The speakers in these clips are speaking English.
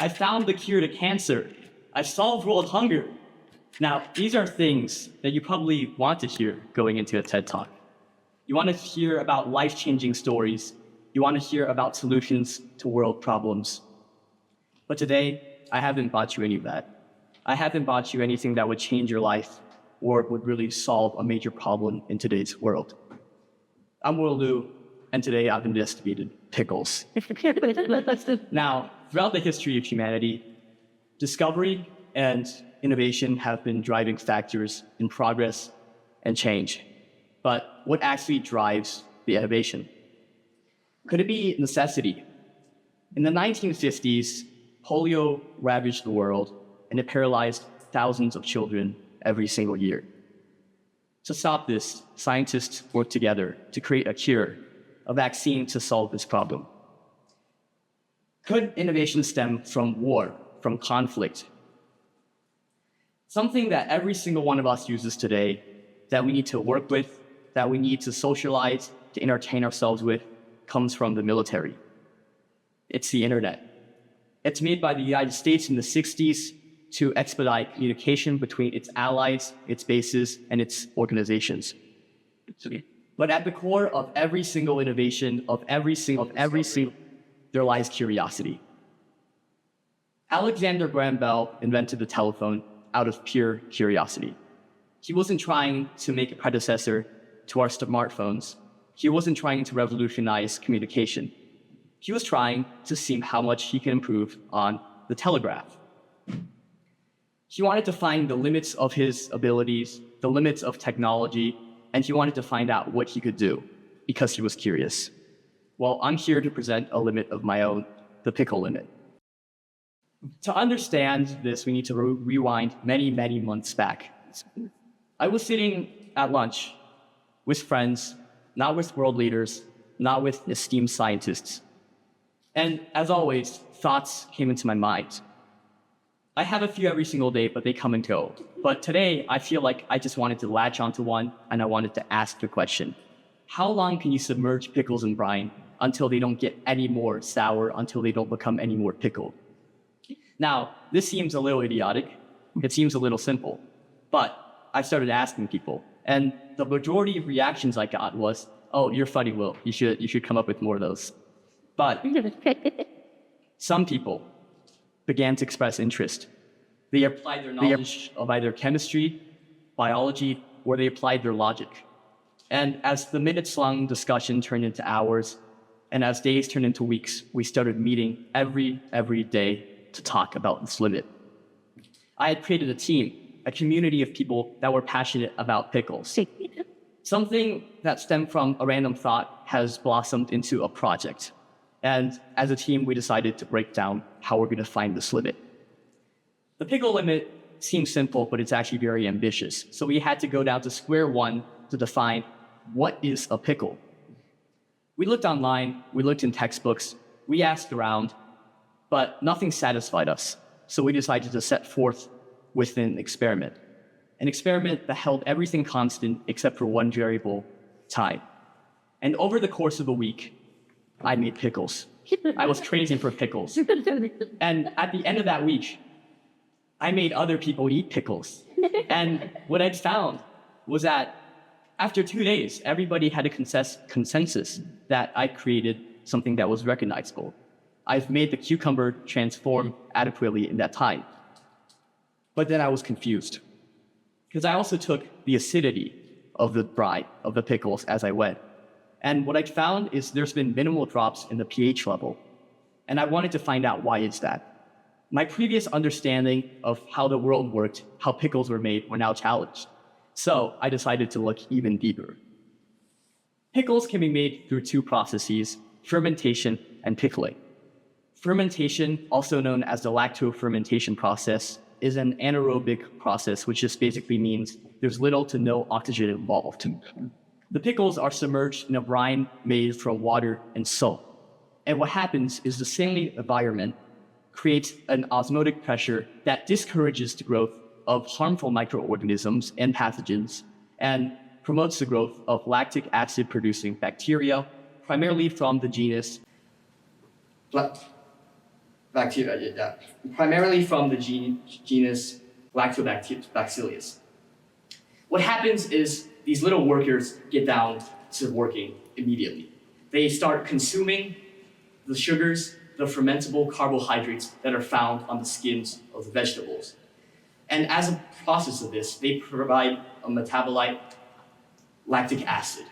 I found the cure to cancer. I solved world hunger. Now, these are things that you probably want to hear going into a TED Talk. You want to hear about life-changing stories. You want to hear about solutions to world problems. But today, I haven't brought you any of that. I haven't brought you anything that would change your life or would really solve a major problem in today's world. I'm Worldoo, and today I've investigated pickles. Now, throughout the history of humanity, discovery and innovation have been driving factors in progress and change. But what actually drives the innovation? Could it be necessity? In the 1950s, polio ravaged the world, and it paralyzed thousands of children every single year. To stop this, scientists worked together to create a cure, a vaccine to solve this problem. Could innovation stem from war, from conflict? Something that every single one of us uses today, that we need to work with, that we need to socialize, to entertain ourselves with, comes from the military. It's the internet. It's made by the United States in the 60s to expedite communication between its allies, its bases, and its organizations. But at the core of every single innovation, of every single, there lies curiosity. Alexander Graham Bell invented the telephone out of pure curiosity. He wasn't trying to make a predecessor to our smartphones. He wasn't trying to revolutionize communication. He was trying to see how much he can improve on the telegraph. He wanted to find the limits of his abilities, the limits of technology, and he wanted to find out what he could do because he was curious. Well, I'm here to present a limit of my own, the pickle limit. To understand this, we need to rewind many, many months back. I was sitting at lunch with friends, not with world leaders, not with esteemed scientists. And as always, thoughts came into my mind. I have a few every single day, but they come and go. But today, I feel like I just wanted to latch onto one, and I wanted to ask the question: how long can you submerge pickles in brine until they don't get any more sour, until they don't become any more pickled? Now, this seems a little idiotic. It seems a little simple. But I started asking people, and the majority of reactions I got was, "Oh, you're funny, Will. You should come up with more of those." But some people began to express interest. They applied their knowledge of either chemistry, biology, or they applied their logic. And as the minutes-long discussion turned into hours, and as days turned into weeks, we started meeting every day to talk about this limit. I had created a team, a community of people that were passionate about pickles. Something that stemmed from a random thought has blossomed into a project. And as a team, we decided to break down how we're going to find this limit. The pickle limit seems simple, but it's actually very ambitious. So we had to go down to square one to define what is a pickle. We looked online, we looked in textbooks, we asked around, but nothing satisfied us. So we decided to set forth with an experiment that held everything constant except for one variable, time. And over the course of a week, I made pickles. I was crazy for pickles. And at the end of that week, I made other people eat pickles. And what I'd found was that after 2 days, everybody had a consensus that I created something that was recognizable. I've made the cucumber transform adequately in that time. But then I was confused, because I also took the acidity of the brine, of the pickles, as I went. And what I found is there's been minimal drops in the pH level. And I wanted to find out why is that. My previous understanding of how the world worked, how pickles were made, were now challenged. So I decided to look even deeper. Pickles can be made through two processes: fermentation and pickling. Fermentation, also known as the lactofermentation process, is an anaerobic process, which just basically means there's little to no oxygen involved. The pickles are submerged in a brine made from water and salt. And what happens is the saline environment creates an osmotic pressure that discourages the growth of harmful microorganisms and pathogens and promotes the growth of lactic acid-producing bacteria, primarily from the genus bacteria, primarily from the genus Lactobacillus. What happens is these little workers get down to working immediately. They start consuming the sugars, the fermentable carbohydrates that are found on the skins of the vegetables. And as a process of this, they provide a metabolite, lactic acid.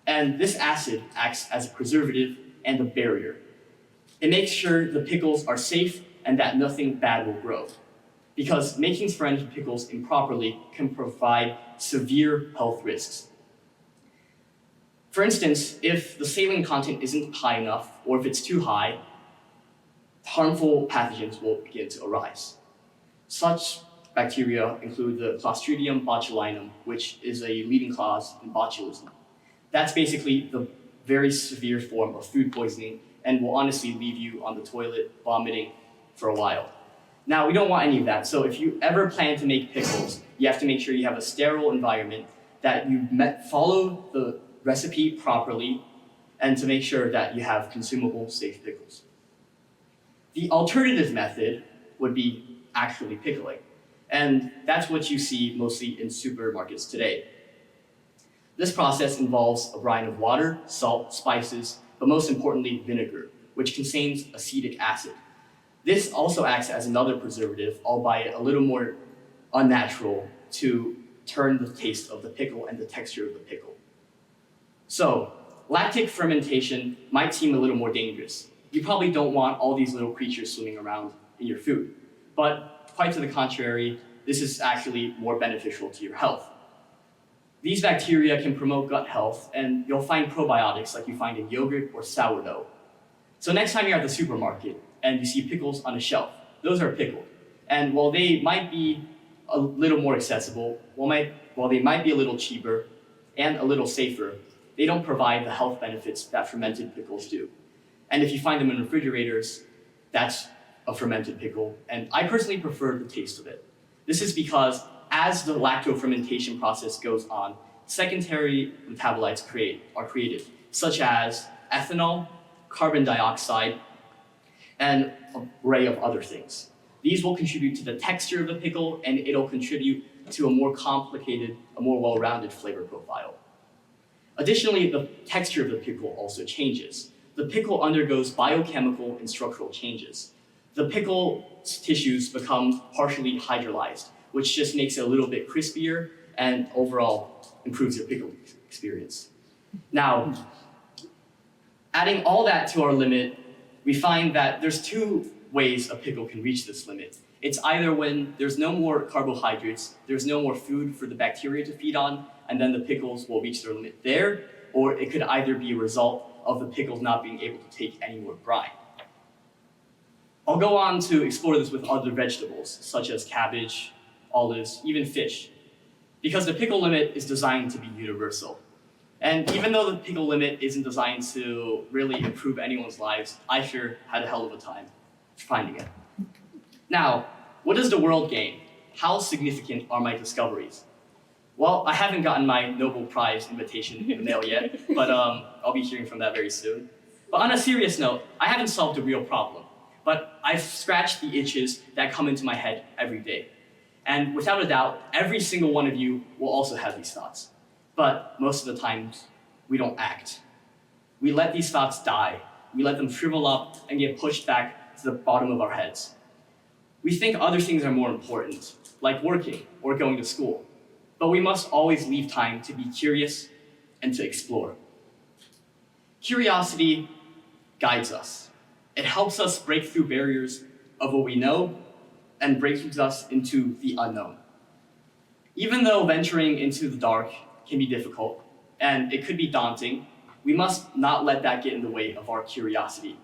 And this acid acts as a preservative and a barrier. It makes sure the pickles are safe and that nothing bad will grow. Because making fermented pickles improperly can provide severe health risks. For instance, if the saline content isn't high enough, or if it's too high, harmful pathogens will begin to arise. Such bacteria include the Clostridium botulinum, which is a leading cause in botulism. That's basically the very severe form of food poisoning and will honestly leave you on the toilet vomiting for a while. Now, we don't want any of that, so if you ever plan to make pickles, you have to make sure you have a sterile environment, that you follow the recipe properly, and to make sure that you have consumable, safe pickles. The alternative method would be actually pickling, and that's what you see mostly in supermarkets today. This process involves a brine of water, salt, spices, but most importantly, vinegar, which contains acetic acid. This also acts as another preservative, albeit a little more unnatural, to turn the taste of the pickle and the texture of the pickle. So, lactic fermentation might seem a little more dangerous. You probably don't want all these little creatures swimming around in your food. But quite to the contrary, this is actually more beneficial to your health. These bacteria can promote gut health, and you'll find probiotics like you find in yogurt or sourdough. So next time you're at the supermarket and you see pickles on a shelf, those are pickled. And while they might be a little more accessible, while they might be a little cheaper and a little safer, they don't provide the health benefits that fermented pickles do. And if you find them in refrigerators, that's a fermented pickle, and I personally prefer the taste of it. This is because as the lacto-fermentation process goes on, secondary metabolites are created, such as ethanol, carbon dioxide, and an array of other things. These will contribute to the texture of the pickle, and it'll contribute to a more complicated, a more well-rounded flavor profile. Additionally, the texture of the pickle also changes. The pickle undergoes biochemical and structural changes. The pickle tissues become partially hydrolyzed, which just makes it a little bit crispier and overall improves your pickle experience. Now, adding all that to our limit, we find that there's two ways a pickle can reach this limit. It's either when there's no more carbohydrates, there's no more food for the bacteria to feed on, and then the pickles will reach their limit there, or it could either be a result of the pickles not being able to take any more brine. I'll go on to explore this with other vegetables, such as cabbage, olives, even fish, because the pickle limit is designed to be universal. And even though the pickle limit isn't designed to really improve anyone's lives, I sure had a hell of a time finding it. Now, what does the world gain? How significant are my discoveries? Well, I haven't gotten my Nobel Prize invitation in the mail yet, but I'll be hearing from that very soon. But on a serious note, I haven't solved a real problem, but I've scratched the itches that come into my head every day. And without a doubt, every single one of you will also have these thoughts. But most of the times, we don't act. We let these thoughts die. We let them shrivel up and get pushed back to the bottom of our heads. We think other things are more important, like working or going to school. But we must always leave time to be curious and to explore. Curiosity guides us. It helps us break through barriers of what we know and breaks us into the unknown. Even though venturing into the dark can be difficult and it could be daunting, we must not let that get in the way of our curiosity.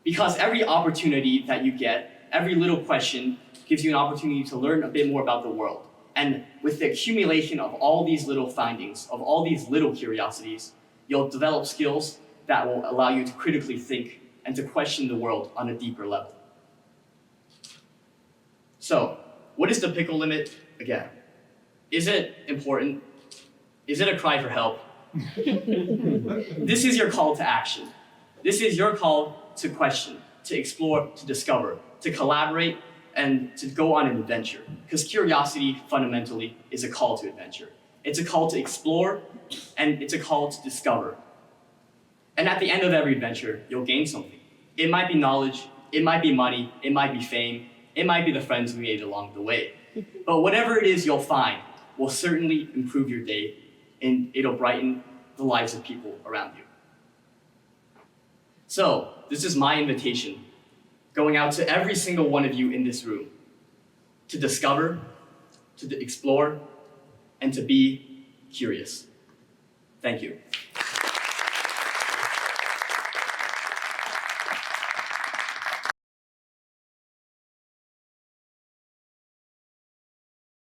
Because every opportunity that you get, every little question gives you an opportunity to learn a bit more about the world. And with the accumulation of all these little findings, of all these little curiosities, you'll develop skills that will allow you to critically think and to question the world on a deeper level. So, what is the pickle limit again? Is it important? Is it a cry for help? This is your call to action. This is your call to question, to explore, to discover, to collaborate, and to go on an adventure. Because curiosity, fundamentally, is a call to adventure. It's a call to explore, and it's a call to discover. And at the end of every adventure, you'll gain something. It might be knowledge, it might be money, it might be fame, it might be the friends we made along the way. But whatever it is you'll find will certainly improve your day, and it'll brighten the lives of people around you. So, this is my invitation, going out to every single one of you in this room, to discover, to explore, and to be curious. Thank you.